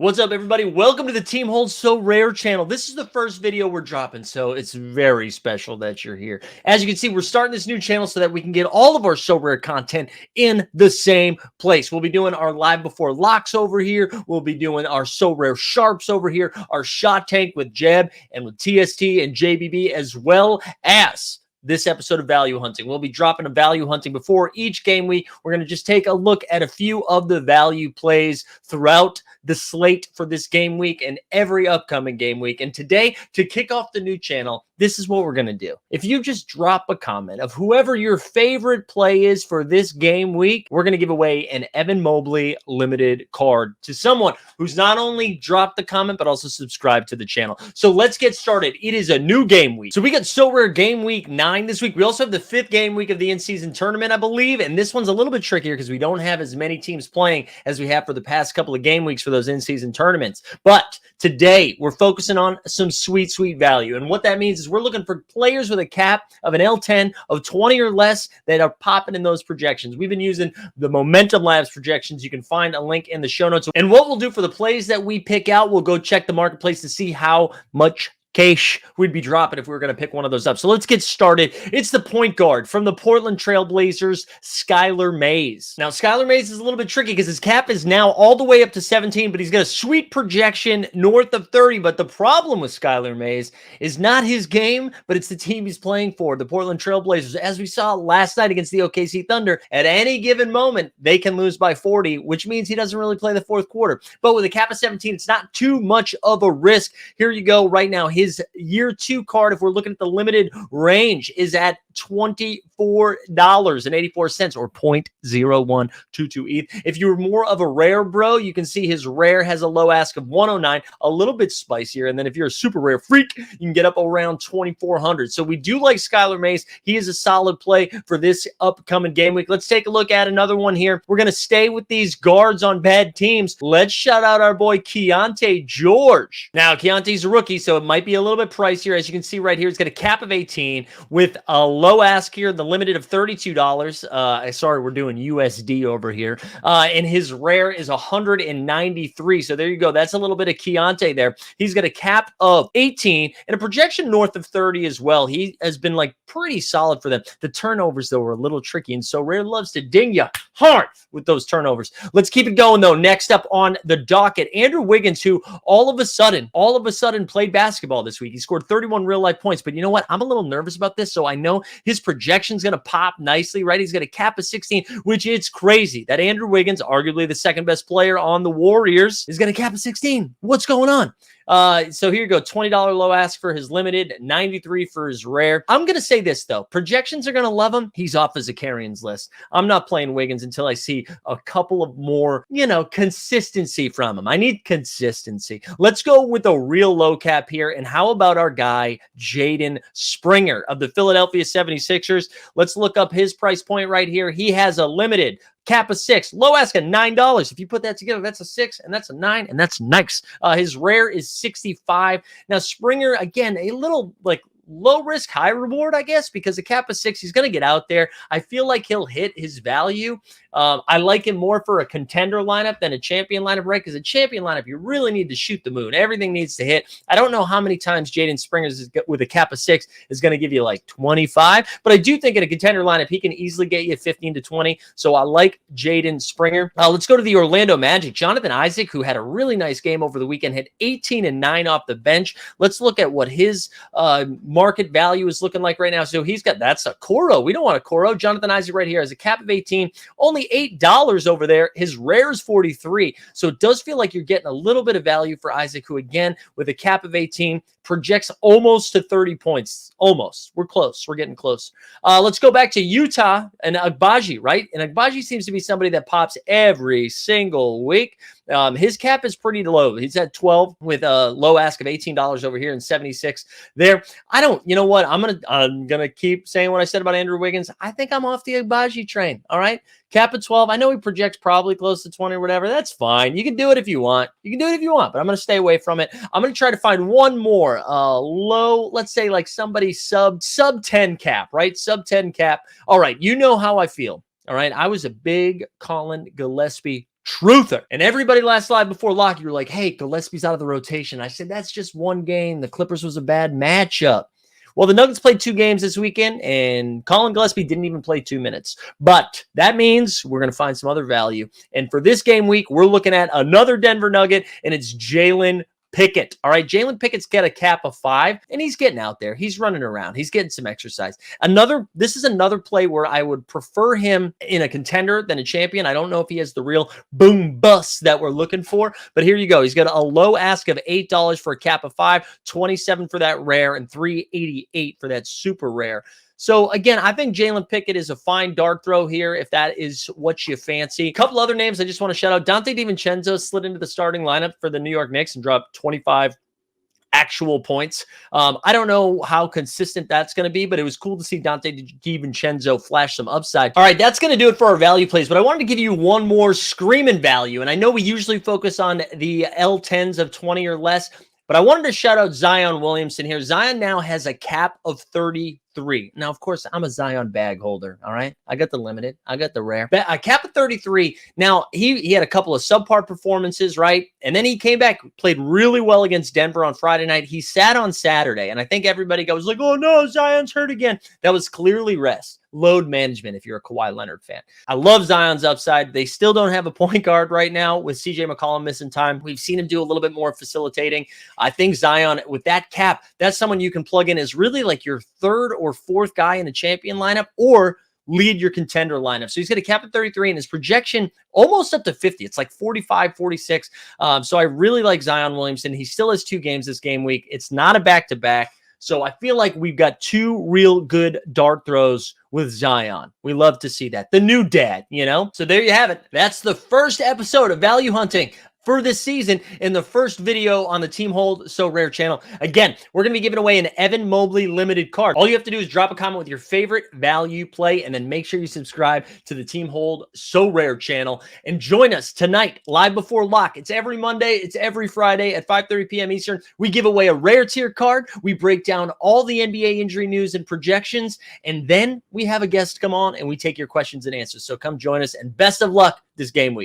What's up, everybody? Welcome to the Team Holds So Rare channel. This is the first video we're dropping, so it's very special that you're here. As you can see, we're starting this new channel so that we can get all of our So Rare content in the same place. We'll be doing our live before locks over here. We'll be doing our So Rare sharps over here, our shot tank with Jeb and with TST and JBB, as well as this episode of value hunting. We'll be dropping a value hunting before each game week. We're going to just take a look at a few of the value plays throughout the slate for this game week and every upcoming game week. And today, to kick off the new channel, this is what we're going to do. If you just drop a comment of whoever your favorite play is for this game week, we're going to give away an Evan Mobley Limited Card to someone who's not only dropped the comment, but also subscribed to the channel. So let's get started. It is a new game week. So we got So Rare Game Week 9 this week. We also have the 5th game week of the in-season tournament, I believe. And this one's a little bit trickier because we don't have as many teams playing as we have for the past couple of game weeks for those in-season tournaments. But today, we're focusing on some sweet, sweet value. And what that means is we're looking for players with a cap of an L10 of 20 or less that are popping in those projections. We've been using the Momentum Labs projections. You can find a link in the show notes. And what we'll do for the plays that we pick out, we'll go check the marketplace to see how much cash we'd be dropping if we were going to pick one of those up. So let's get started. It's the point guard from the Portland Trail Blazers, Skylar Mays. Now, Skylar Mays is a little bit tricky because his cap is now all the way up to 17, but he's got a sweet projection north of 30. But the problem with Skylar Mays is not his game, but it's the team he's playing for, the Portland Trail Blazers. As we saw last night against the OKC Thunder, at any given moment, they can lose by 40, which means he doesn't really play the fourth quarter. But with a cap of 17, it's not too much of a risk. Here you go right now. His year 2 card, if we're looking at the limited range, is at $24.84 or 0.0122 ETH. If you're more of a rare bro, you can see his rare has a low ask of 109, a little bit spicier. And then if you're a super rare freak, you can get up around 2,400. So we do like Skylar Mays. He is a solid play for this upcoming game week. Let's take a look at another one here. We're going to stay with these guards on bad teams. Let's shout out our boy Keontae George. Now, Keontae's a rookie, so it might be a little bit pricier. As you can see right here, he's got a cap of 18 with a low ask here, the limited of $32. Sorry, we're doing USD over here. And his rare is 193. So there you go. That's a little bit of Keontae there. He's got a cap of 18 and a projection north of 30 as well. He has been like pretty solid for them. The turnovers, though, were a little tricky. And So Rare loves to ding you hard with those turnovers. Let's keep it going, though. Next up on the docket, Andrew Wiggins, who all of a sudden played basketball this week. He scored 31 real-life points. But you know what? I'm a little nervous about this, so I know his projection's going to pop nicely, right? He's got a cap of 16, which it's crazy that Andrew Wiggins, arguably the second best player on the Warriors, is going to cap of 16. What's going on? So here you go, $20 low ask for his limited, 93 for his rare. I'm going to say this, though. Projections are going to love him. He's off as a carrions list. I'm not playing Wiggins until I see a couple of more, consistency from him. I need consistency. Let's go with a real low cap here. And how about our guy, Jaden Springer of the Philadelphia 76ers? Let's look up his price point right here. He has a limited cap of 6, low ask of $9. If you put that together, that's a 6 and that's a 9, and that's nice. His rare is 65. Now, Springer, again, a little like low risk, high reward, I guess, because the cap of 6, he's going to get out there. I feel like he'll hit his value. I like him more for a contender lineup than a champion lineup, right? Because a champion lineup, you really need to shoot the moon. Everything needs to hit. I don't know how many times Jaden Springer with a cap of 6 is going to give you like 25, but I do think in a contender lineup, he can easily get you 15 to 20. So I like Jaden Springer. Let's go to the Orlando Magic. Jonathan Isaac, who had a really nice game over the weekend, had 18 and 9 off the bench. Let's look at what his market value is looking like right now. So that's a Coro. We don't want a Coro. Jonathan Isaac right here has a cap of 18, only $8 over there. His rare is 43. So it does feel like you're getting a little bit of value for Isaac, who again, with a cap of 18, projects almost to 30 points. Almost. We're close. We're getting close. Let's go back to Utah and Agbaji, right? And Agbaji seems to be somebody that pops every single week. His cap is pretty low. He's at 12 with a low ask of $18 over here and 76 there. You know what? I'm gonna keep saying what I said about Andrew Wiggins. I think I'm off the Agbaji train. All right. Cap at 12. I know he projects probably close to 20 or whatever. That's fine. You can do it if you want. But I'm going to stay away from it. I'm going to try to find one more low, let's say like somebody sub 10 cap, right? Sub 10 cap. All right. You know how I feel. All right. I was a big Colin Gillespie Truther. And everybody last live before lock, you were like, hey, Gillespie's out of the rotation. I said, that's just one game. The Clippers was a bad matchup. Well, the Nuggets played 2 games this weekend, and Colin Gillespie didn't even play 2 minutes. But that means we're going to find some other value. And for this game week, we're looking at another Denver Nugget, and it's Jalen Pickett. All right, Jalen Pickett's got a cap of 5, and he's getting out there. He's running around. He's getting some exercise. This is another play where I would prefer him in a contender than a champion. I don't know if he has the real boom bust that we're looking for, but here you go. He's got a low ask of $8 for a cap of 5, 27 for that rare, and 388 for that super rare. So, again, I think Jalen Pickett is a fine dart throw here if that is what you fancy. A couple other names I just want to shout out. Dante DiVincenzo slid into the starting lineup for the New York Knicks and dropped 25 actual points. I don't know how consistent that's going to be, but it was cool to see Dante DiVincenzo flash some upside. All right, that's going to do it for our value plays, but I wanted to give you one more screaming value, and I know we usually focus on the L10s of 20 or less, but I wanted to shout out Zion Williamson here. Zion now has a cap of 33. Now, of course, I'm a Zion bag holder, all right? I got the limited. I got the rare. But a cap of 33. Now, he had a couple of subpar performances, right? And then he came back, played really well against Denver on Friday night. He sat on Saturday, and I think everybody goes like, oh, no, Zion's hurt again. That was clearly rest. Load management if you're a Kawhi Leonard fan. I love Zion's upside. They still don't have a point guard right now with CJ McCollum missing time. We've seen him do a little bit more facilitating. I think Zion, with that cap, that's someone you can plug in as really like your 3rd or 4th guy in a champion lineup or lead your contender lineup. So he's got a cap of 33 and his projection almost up to 50. It's like 45, 46. So I really like Zion Williamson. He still has 2 games this game week. It's not a back-to-back. So I feel like we've got 2 real good dart throws with Zion. We love to see that. The new dad, you know? So there you have it. That's the first episode of Value Hunting for this season in the first video on the Team Hold So Rare channel. Again, we're going to be giving away an Evan Mobley Limited Card. All you have to do is drop a comment with your favorite value play and then make sure you subscribe to the Team Hold So Rare channel and join us tonight live before lock. It's every Monday. It's every Friday at 5:30 p.m. Eastern. We give away a rare tier card. We break down all the NBA injury news and projections, and then we have a guest come on and we take your questions and answers. So come join us, and best of luck this game week.